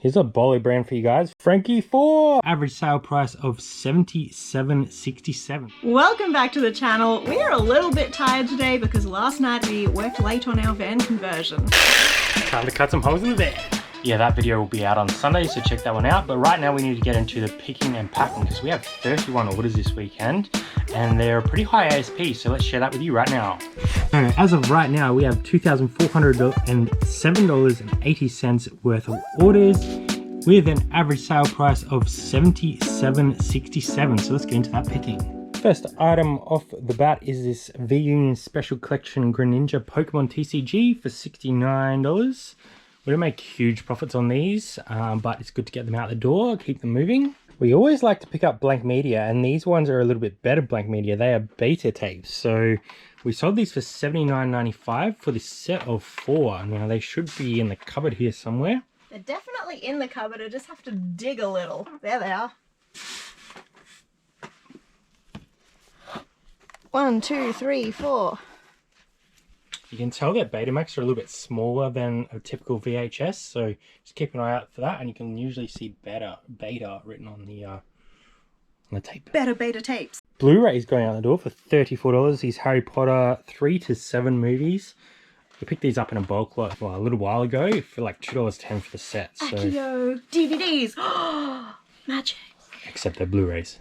Here's a Bolly brand for you guys. Frankie 4. Average sale price of $77.67. Welcome back to the channel. We are a little bit tired today because last night we worked late on our van conversion. Time to cut some holes in the van. Yeah, that video will be out on Sunday, so check that one out. But right now we need to get into the picking and packing because we have 31 orders this weekend and they're pretty high ASP, so let's share that with you right now. So as of right now, we have $2,407.80 worth of orders with an average sale price of $77.67. So let's get into that picking. First item off the bat is this V-Union Special Collection Greninja Pokemon TCG for $69. We don't make huge profits on these, but it's good to get them out the door, keep them moving. We always like to pick up blank media, and these ones are a little bit better blank media. They are beta tapes. So we sold these for $79.95 for this set of 4. Now they should be in the cupboard here somewhere. They're definitely in the cupboard. I just have to dig a little. There they are. 1, 2, 3, 4. You can tell that Betamax are a little bit smaller than a typical VHS, so just keep an eye out for that, and you can usually see beta written on the tape. Better beta tapes. Blu-ray is going out the door for $34. These Harry Potter 3 to 7 movies. We picked these up in a bulk lot a little while ago for like $2.10 for the set. So Accio DVDs. Magic. Except they're Blu-rays.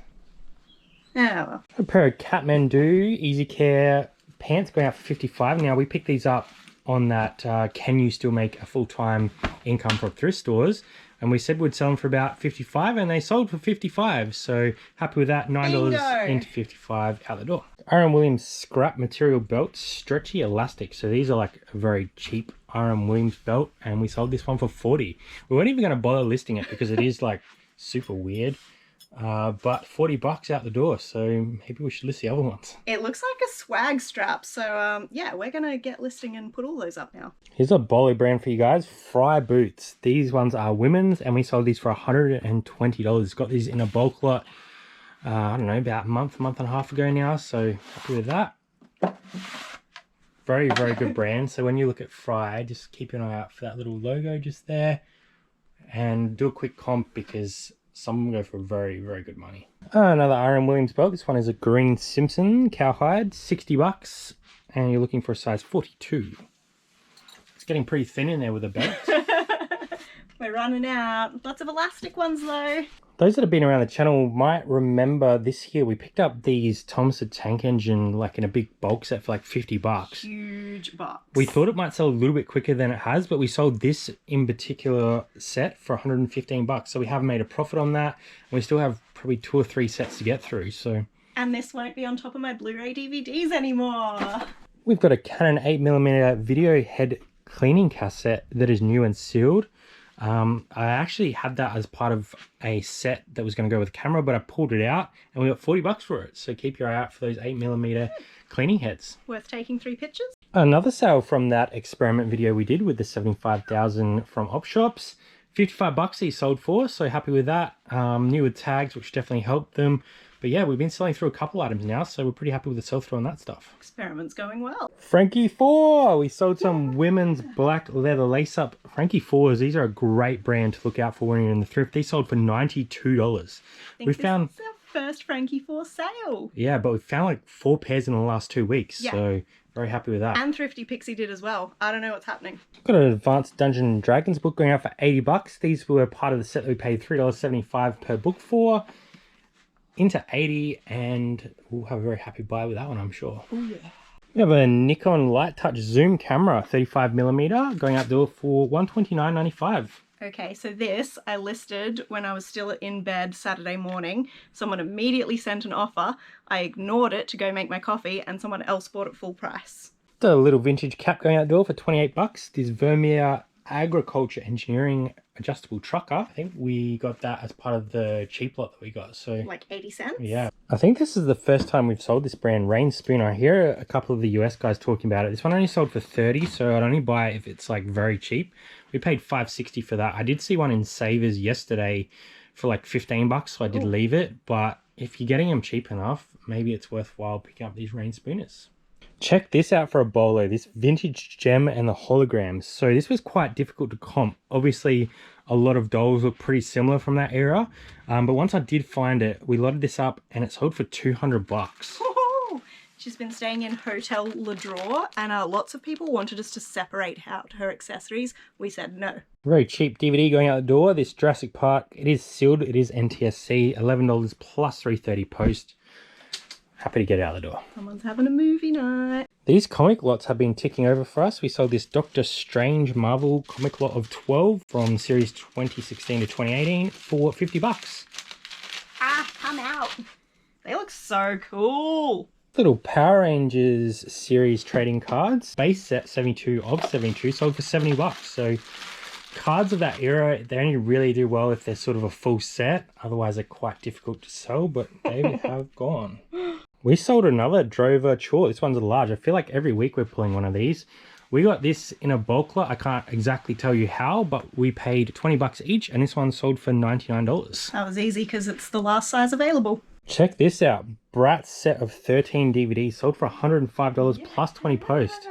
Oh well. A pair of Kathmandu Easy Care pants going out for $55. Now we picked these up on that can you still make a full-time income from thrift stores, and we said we'd sell them for about $55 and they sold for $55, so happy with that. $9 into $55 out the door. R.M. Williams scrap material belt, stretchy elastic. So these are like a very cheap R.M. Williams belt, and we sold this one for $40. We weren't even going to bother listing it because it is like super weird. But $40 out the door, so maybe we should list the other ones. It looks like a swag strap, so yeah, we're gonna get listing and put all those up now. Here's a Bolly brand for you guys. Fry boots. These ones are women's, and we sold these for $120. Got these in a bulk lot, I don't know, about a month and a half ago now, so happy with that. Very, very good brand. So when you look at Fry, just keep an eye out for that little logo just there, and do a quick comp because some of them go for very, very good money. Another R.M. Williams belt. This one is a green Simpson cowhide, $60, and you're looking for a size 42. It's getting pretty thin in there with a belt. We're running out. Lots of elastic ones though. Those that have been around the channel might remember this year we picked up these Thomas the Tank Engine like in a big bulk set for like $50. Huge box. We thought it might sell a little bit quicker than it has, but we sold this in particular set for $115. So we haven't made a profit on that. And we still have probably 2 or 3 sets to get through. So. And this won't be on top of my Blu-ray DVDs anymore. We've got a Canon 8mm video head cleaning cassette that is new and sealed. I actually had that as part of a set that was going to go with the camera, but I pulled it out and we got $40 for it. So keep your eye out for those 8mm cleaning heads. Worth taking 3 pictures. Another sale from that experiment video we did with the 75,000 from Op Shops. $55 he sold for, so happy with that. New with tags, which definitely helped them. But yeah, we've been selling through a couple items now, so we're pretty happy with the sell-through on that stuff. Experiment's going well. Frankie 4! We sold some women's black leather lace-up Frankie 4s. These are a great brand to look out for when you're in the thrift. These sold for $92. We found this is our first Frankie 4 sale. Yeah, but we found like 4 pairs in the last 2 weeks, so very happy with that. And Thrifty Pixie did as well. I don't know what's happening. Got an Advanced Dungeons & Dragons book going out for $80. These were part of the set that we paid $3.75 per book for. Into 80, and we'll have a very happy buy with that one, I'm sure. Oh yeah. We have a Nikon Light Touch zoom camera, 35mm, going out the door for $129.95. Okay, so this I listed when I was still in bed Saturday morning. Someone immediately sent an offer. I ignored it to go make my coffee, and someone else bought it full price. The little vintage cap going out the door for $28. This Vermeer Agriculture Engineering adjustable trucker. I think we got that as part of the cheap lot that we got. So like 80 cents? Yeah. I think this is the first time we've sold this brand, Rain Spoon. I hear a couple of the US guys talking about it. This one only sold for $30, so I'd only buy it if it's like very cheap. We paid $5.60 for that. I did see one in Savers yesterday for like $15, so I did leave it. But if you're getting them cheap enough, maybe it's worthwhile picking up these Rain Spooners. Check this out for a bolo, this vintage gem and the holograms. So this was quite difficult to comp. Obviously, a lot of dolls look pretty similar from that era. But once I did find it, we loaded this up and it sold for 200 bucks. She's been staying in Hotel Le Draw, and lots of people wanted us to separate out her accessories. We said no. Very cheap DVD going out the door. This Jurassic Park, it is sealed, it is NTSC, $11 plus $3.30 post. Happy to get it out the door. Someone's having a movie night. These comic lots have been ticking over for us. We sold this Doctor Strange Marvel comic lot of 12 from series 2016 to 2018 for 50 bucks. Ah, come out. They look so cool. Little Power Rangers series trading cards. Base set 72 of 72 sold for 70 bucks. So cards of that era, they only really do well if they're sort of a full set. Otherwise, they're quite difficult to sell, but they have gone. We sold another Drover chalk. This one's large. I feel like every week we're pulling one of these. We got this in a bulk lot. I can't exactly tell you how, but we paid 20 bucks each, and this one sold for $99. That was easy because it's the last size available. Check this out. Bratz set of 13 DVDs sold for $105 plus 20 post.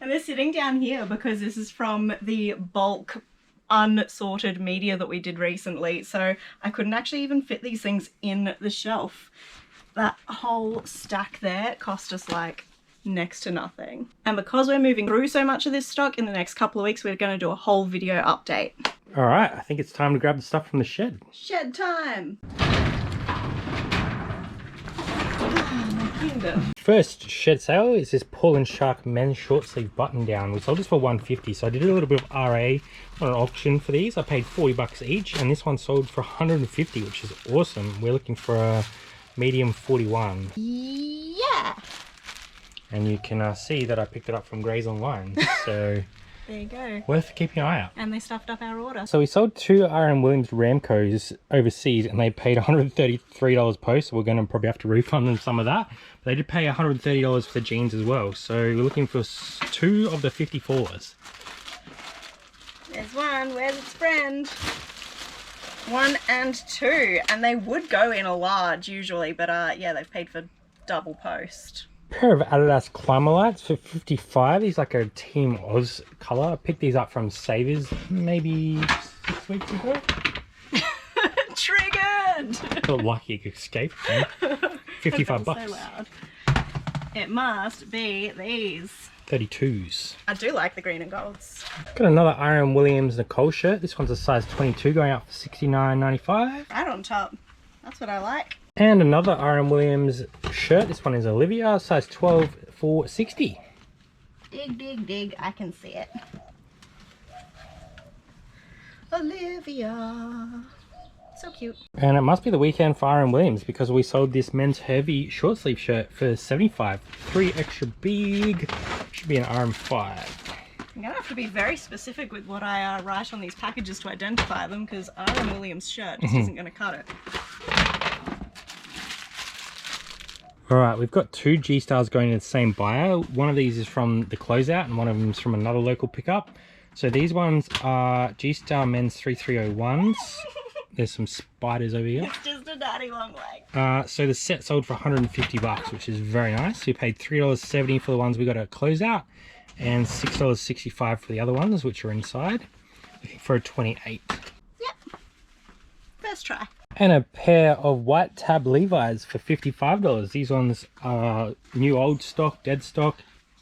And they're sitting down here because this is from the bulk unsorted media that we did recently. So I couldn't actually even fit these things in the shelf. That whole stack there cost us like next to nothing. And because we're moving through so much of this stock in the next couple of weeks, we're going to do a whole video update. All right, I think it's time to grab the stuff from the shed. Shed time! First shed sale is this Paul and Shark men's short sleeve button down. We sold this for $150, so I did a little bit of RA on an auction for these. I paid 40 bucks each, and this one sold for $150, which is awesome. We're looking for a medium 41. Yeah! And you can see that I picked it up from Grays Online, so there you go. Worth keeping an eye out. And they stuffed up our order. So we sold two R.M. Williams Ramcos overseas, and they paid $133 post. So we're going to probably have to refund them some of that. But they did pay $130 for the jeans as well. So we're looking for two of the 54s. There's one. Where's its friend? 1 and 2. And they would go in a large usually, but yeah, they've paid for double post. Pair of Adidas Climber Lights for $55. These like a Team Oz colour. I picked these up from Savers maybe 6 weeks ago. Triggered! Felt lucky it escaped. 55 bucks. So loud. It must be these. 32s. I do like the green and golds. Got another R.M. Williams Nicole shirt. This one's a size 22 going out for $69.95. Right on top. That's what I like. And another R.M. Williams shirt. This one is Olivia, size 12 for $60. Dig, dig, dig. I can see it. Olivia. So cute. And it must be the weekend for R.M. Williams because we sold this men's heavy short sleeve shirt for $75. 3 extra big. Should be an RM5. I'm going to have to be very specific with what I write on these packages to identify them because R.M. Williams shirt just isn't going to cut it. Alright, we've got two G-Stars going to the same buyer. One of these is from the closeout and one of them is from another local pickup. So these ones are G-Star men's 3301s. There's some spiders over here. It's just a daddy long leg. So the set sold for $150, which is very nice. We paid $3.70 for the ones we got at closeout and $6.65 for the other ones, which are inside. Looking for a 28. Yep. First try. And a pair of white tab Levi's for $55. These ones are new old stock, dead stock,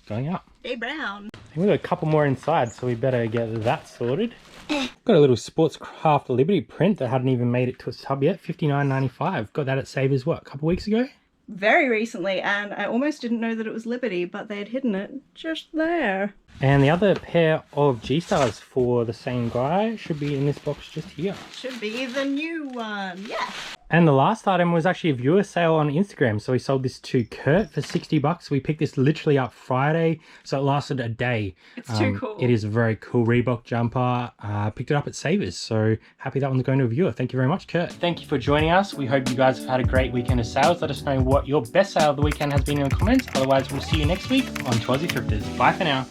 going up. Hey, brown. And we've got a couple more inside, so we better get that sorted. Got a little Sportscraft Liberty print that hadn't even made it to its tub yet, $59.95. Got that at Savers, what, a couple weeks ago? Very recently, and I almost didn't know that it was Liberty, but they had hidden it just there. And the other pair of G-Stars for the same guy should be in this box just here. Should be the new one, yeah. And the last item was actually a viewer sale on Instagram. So we sold this to Kurt for $60. We picked this literally up Friday, so it lasted a day. It's too cool. It is a very cool Reebok jumper. Picked it up at Savers, so happy that one's going to a viewer. Thank you very much, Kurt. Thank you for joining us. We hope you guys have had a great weekend of sales. Let us know what your best sale of the weekend has been in the comments. Otherwise, we'll see you next week on 2 Aussie Thrifters. Bye for now.